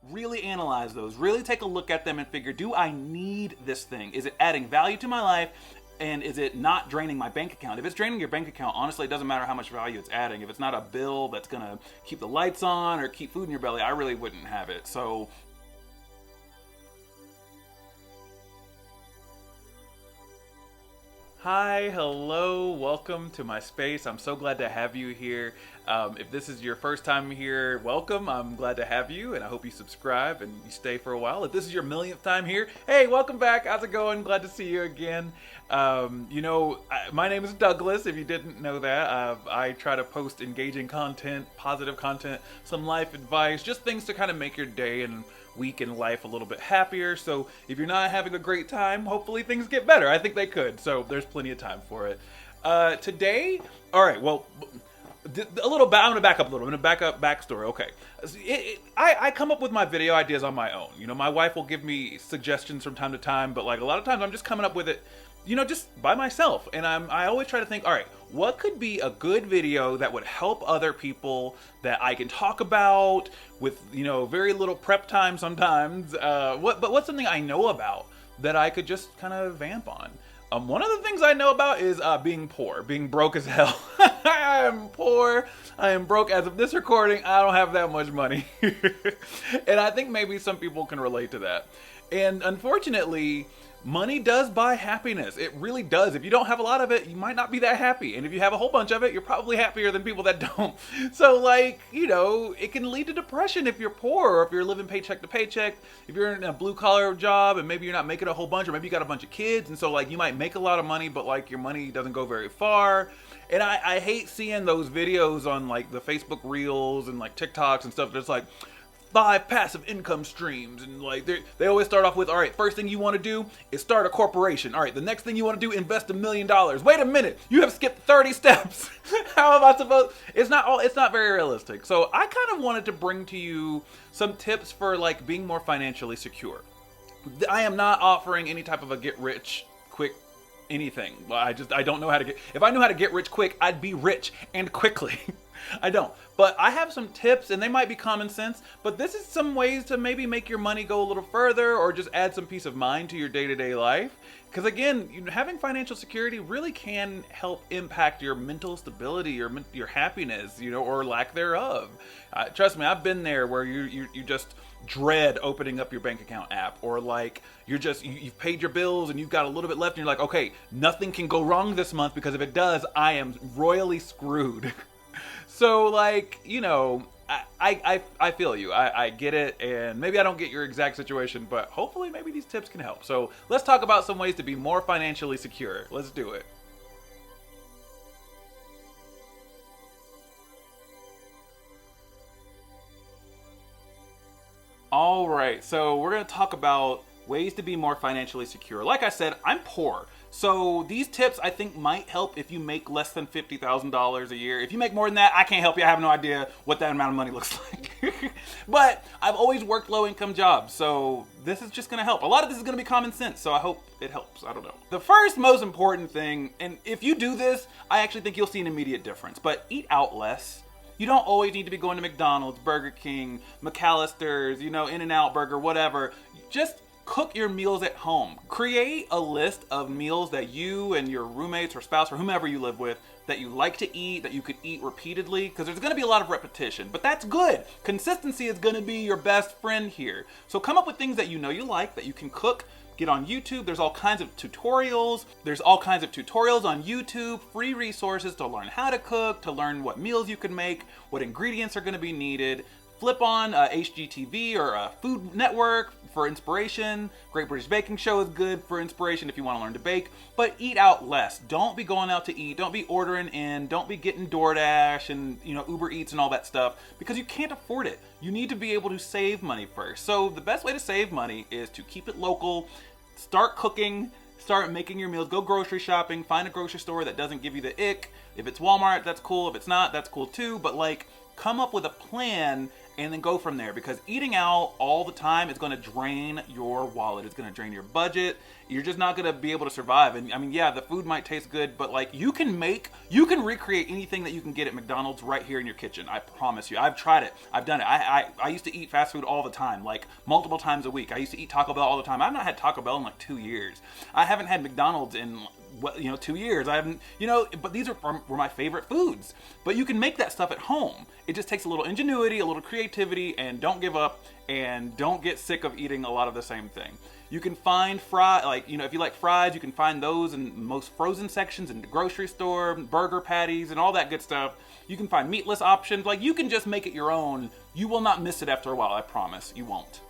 really analyze those, really take a look at them and figure, do I need this thing? Is it adding value to my life? And is it not draining my bank account? If it's draining your bank account, honestly, it doesn't matter how much value it's adding. If it's not a bill that's gonna keep the lights on or keep food in your belly, I really wouldn't have it. So hi, hello, welcome to my space. I'm so glad to have you here. If this is your first time here, welcome. I'm glad to have you, and I hope you subscribe and you stay for a while. If this is your millionth time here, hey, welcome back. How's it going? Glad to see you again. My name is Douglas, if you didn't know that. I try to post engaging content, positive content, some life advice, just things to kind of make your day and week in life a little bit happier. So if you're not having a great time, hopefully things get better. I think they could. So there's plenty of time for it. Today, all right, well, I'm gonna back up a little. I'm gonna back up backstory. Okay, I come up with my video ideas on my own. You know, my wife will give me suggestions from time to time, but like a lot of times I'm just coming up with it, you know, just by myself. And I always try to think, all right, what could be a good video that would help other people that I can talk about with, you know, very little prep time sometimes. But what's something I know about that I could just kind of vamp on? One of the things I know about is being poor, being broke as hell. I am poor. I am broke. As of this recording, I don't have that much money. And I think maybe some people can relate to that. And unfortunately, money does buy happiness. It really does. If you don't have a lot of it, you might not be that happy. And if you have a whole bunch of it, you're probably happier than people that don't. So like, you know, it can lead to depression if you're poor, or if you're living paycheck to paycheck, if you're in a blue collar job and maybe you're not making a whole bunch, or maybe you got a bunch of kids. And so like you might make a lot of money, but like your money doesn't go very far. And I hate seeing those videos on like the Facebook reels and like TikToks and stuff that's like 5 passive income streams, and like they always start off with, all right, first thing you want to do is start a corporation. All right, the next thing you want to do, invest $1 million. Wait a minute, you have skipped 30 steps. How am I supposed? It's not very realistic. So I kind of wanted to bring to you some tips for like being more financially secure. I am not offering any type of a get rich quick anything. I don't know how to get. If I knew how to get rich quick, I'd be rich and quickly. I don't. But I have some tips, and they might be common sense, but this is some ways to maybe make your money go a little further, or just add some peace of mind to your day-to-day life. Because again, having financial security really can help impact your mental stability, your happiness, you know, or lack thereof. Trust me, I've been there where you just dread opening up your bank account app, or like you've paid your bills and you've got a little bit left, and you're like, okay, nothing can go wrong this month, because if it does, I am royally screwed. So like, you know, I feel you. I get it, and maybe I don't get your exact situation, but hopefully maybe these tips can help. So let's talk about some ways to be more financially secure. Let's do it. All right, so we're going to talk about ways to be more financially secure. Like I said, I'm poor. So these tips I think might help if you make less than $50,000 a year. If you make more than that, I can't help you. I have no idea what that amount of money looks like. But I've always worked low income jobs, so this is just gonna help. A lot of this is gonna be common sense, so I hope it helps. I don't know. The first most important thing, and if you do this, I actually think you'll see an immediate difference, but eat out less. You don't always need to be going to McDonald's, Burger King, McAllister's, you know, In-N-Out Burger, whatever. Just cook your meals at home. Create a list of meals that you and your roommates or spouse or whomever you live with that you like to eat, that you could eat repeatedly, because there's going to be a lot of repetition, but that's good. Consistency is going to be your best friend here. So come up with things that you know you like, that you can cook. Get on YouTube. There's all kinds of tutorials. There's all kinds of tutorials on YouTube, free resources to learn how to cook, to learn what meals you can make, what ingredients are going to be needed. Flip on HGTV or Food Network for inspiration. Great British Baking Show is good for inspiration if you want to learn to bake. But eat out less. Don't be going out to eat. Don't be ordering in. Don't be getting DoorDash and Uber Eats and all that stuff, because you can't afford it. You need to be able to save money first. So the best way to save money is to keep it local. Start cooking. Start making your meals. Go grocery shopping. Find a grocery store that doesn't give you the ick. If it's Walmart, that's cool. If it's not, that's cool too. But like, come up with a plan and then go from there, because eating out all the time is going to drain your wallet. It's going to drain your budget. You're just not going to be able to survive. And I mean, yeah, the food might taste good, but like you can recreate anything that you can get at McDonald's right here in your kitchen. I promise you. I've tried it. I've done it. I used to eat fast food all the time, like multiple times a week. I used to eat Taco Bell all the time. I've not had Taco Bell in like 2 years. I haven't had McDonald's in 2 years. I haven't, but these were my favorite foods. But you can make that stuff at home. It just takes a little ingenuity, a little creativity, and don't give up, and don't get sick of eating a lot of the same thing. You can find if you like fries, you can find those in most frozen sections in the grocery store, burger patties, and all that good stuff. You can find meatless options. Like, you can just make it your own. You will not miss it after a while, I promise. You won't.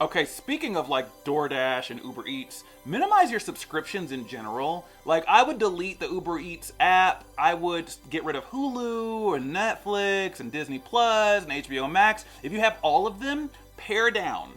Okay, speaking of like DoorDash and Uber Eats, minimize your subscriptions in general. Like, I would delete the Uber Eats app. I would get rid of Hulu and Netflix and Disney Plus and HBO Max. If you have all of them, pare down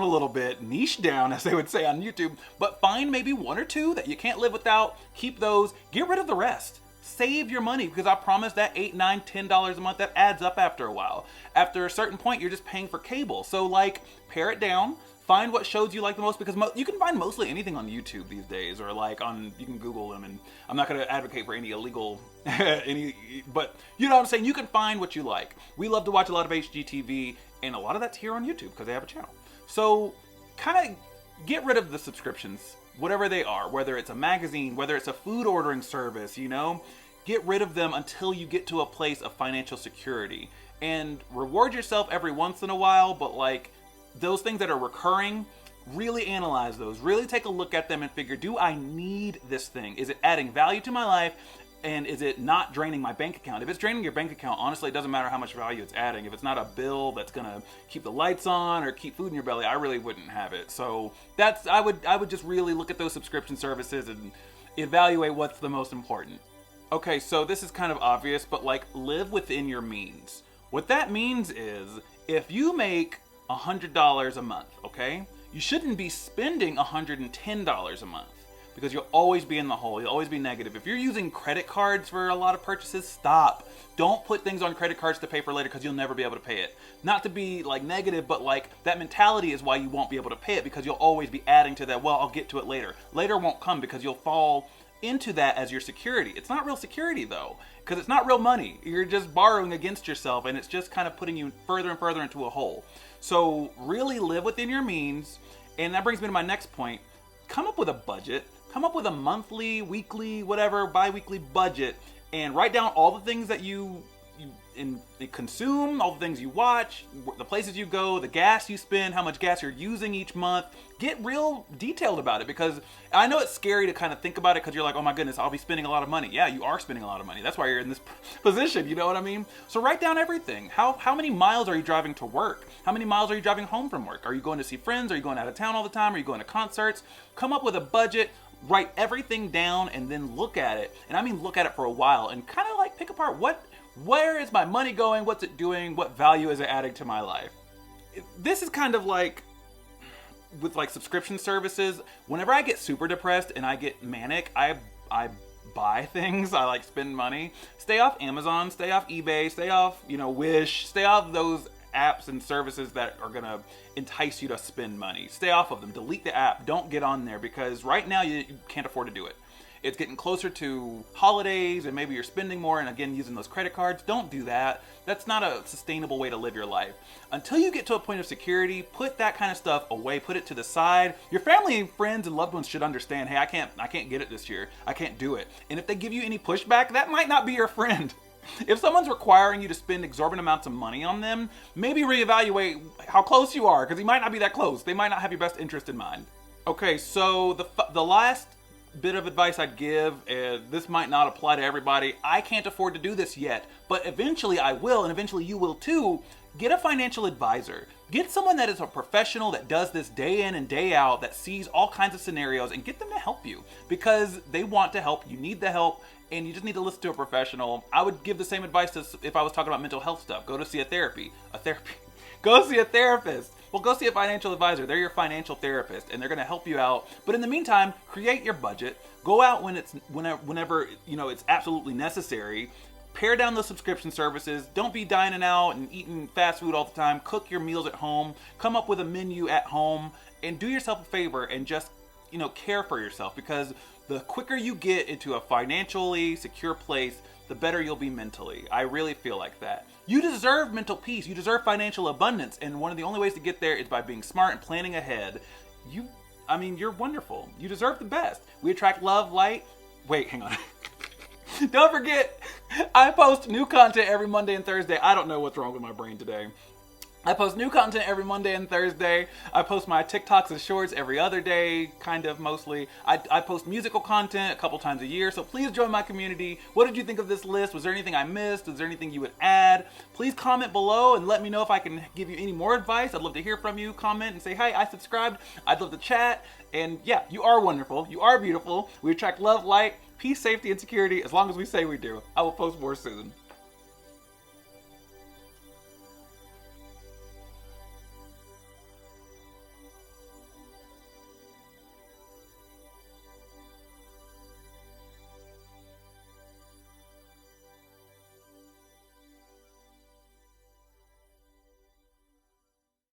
a little bit, niche down, as they would say on YouTube, but find maybe one or two that you can't live without. Keep those. Get rid of the rest. Save your money, because I promise that $8, $9, $10 a month, that adds up after a while. After a certain point, you're just paying for cable. So like, pare it down. Find what shows you like the most, because you can find mostly anything on YouTube these days, or like you can Google them, and I'm not going to advocate for any illegal, but you know what I'm saying? You can find what you like. We love to watch a lot of HGTV, and a lot of that's here on YouTube because they have a channel. So kind of get rid of the subscriptions, whatever they are, whether it's a magazine, whether it's a food ordering service, get rid of them until you get to a place of financial security, and reward yourself every once in a while. But like, those things that are recurring, really analyze those. Really take a look at them and figure, do I need this thing? Is it adding value to my life? And is it not draining my bank account? If it's draining your bank account, honestly, it doesn't matter how much value it's adding. If it's not a bill that's gonna keep the lights on or keep food in your belly, I really wouldn't have it. So I would just really look at those subscription services and evaluate what's the most important. Okay, so this is kind of obvious, but like, live within your means. What that means is, if you make $100 a month, okay, you shouldn't be spending $110 a month, because you'll always be in the hole. You'll always be negative. If you're using credit cards for a lot of purchases, stop. Don't put things on credit cards to pay for later, because you'll never be able to pay it. Not to be like negative, but like, that mentality is why you won't be able to pay it, because you'll always be adding to that. Well, I'll get to it later. Later won't come, because you'll fall into that as your security. It's not real security though, because it's not real money. You're just borrowing against yourself, and it's just kind of putting you further and further into a hole. So really live within your means. And that brings me to my next point. Come up with a budget. Come up with a monthly, weekly, whatever, bi-weekly budget, and write down all the things that you consume, all the things you watch, the places you go, the gas you spend, how much gas you're using each month. Get real detailed about it, because I know it's scary to kind of think about it, because you're like, oh my goodness, I'll be spending a lot of money. Yeah, you are spending a lot of money. That's why you're in this position, you know what I mean? So write down everything. How many miles are you driving to work? How many miles are you driving home from work? Are you going to see friends? Are you going out of town all the time? Are you going to concerts? Come up with a budget. Write everything down, and then look at it. And I mean look at it for a while, and kind of like pick apart, where is my money going? What's it doing? What value is it adding to my life? This is kind of like with like subscription services. Whenever I get super depressed and I get manic, I buy things. I like spend money. Stay off Amazon, stay off eBay, stay off, Wish, stay off those apps and services that are gonna entice you to spend money. Stay off of them. Delete the app. Don't get on there, because right now you can't afford to do it. It's getting closer to holidays, and maybe you're spending more, and again, using those credit cards. Don't do that. That's not a sustainable way to live your life. Until you get to a point of security, put that kind of stuff away. Put it to the side. Your family, friends, and loved ones should understand, hey, I can't get it this year. I can't do it. And if they give you any pushback, that might not be your friend. If someone's requiring you to spend exorbitant amounts of money on them, maybe reevaluate how close you are, because you might not be that close. They might not have your best interest in mind. Okay, so the last bit of advice I'd give, this might not apply to everybody. I can't afford to do this yet, but eventually I will, and eventually you will too. Get a financial advisor. Get someone that is a professional that does this day in and day out, that sees all kinds of scenarios, and get them to help you, because they want to help. You need the help, and you just need to listen to a professional. I would give the same advice as if I was talking about mental health stuff. Go to see a therapy. Go see a therapist. Well, go see a financial advisor. They're your financial therapist, and they're going to help you out. But in the meantime, create your budget. Go out whenever it's absolutely necessary. pare down those subscription services. Don't be dining out and eating fast food all the time. Cook your meals at home. Come up with a menu at home and do yourself a favor and just, care for yourself, because the quicker you get into a financially secure place, the better you'll be mentally. I really feel like that. You deserve mental peace. You deserve financial abundance. And one of the only ways to get there is by being smart and planning ahead. You're wonderful. You deserve the best. We attract love, light. Wait, hang on. Don't forget, I post new content every Monday and Thursday. I don't know what's wrong with my brain today. I post new content every Monday and Thursday. I post my TikToks and shorts every other day, kind of, mostly. I post musical content a couple times a year, so please join my community. What did you think of this list? Was there anything I missed? Was there anything you would add? Please comment below and let me know if I can give you any more advice. I'd love to hear from you. Comment and say, hey, I subscribed. I'd love to chat. And yeah, you are wonderful. You are beautiful. We attract love, light, peace, safety, and security as long as we say we do. I will post more soon.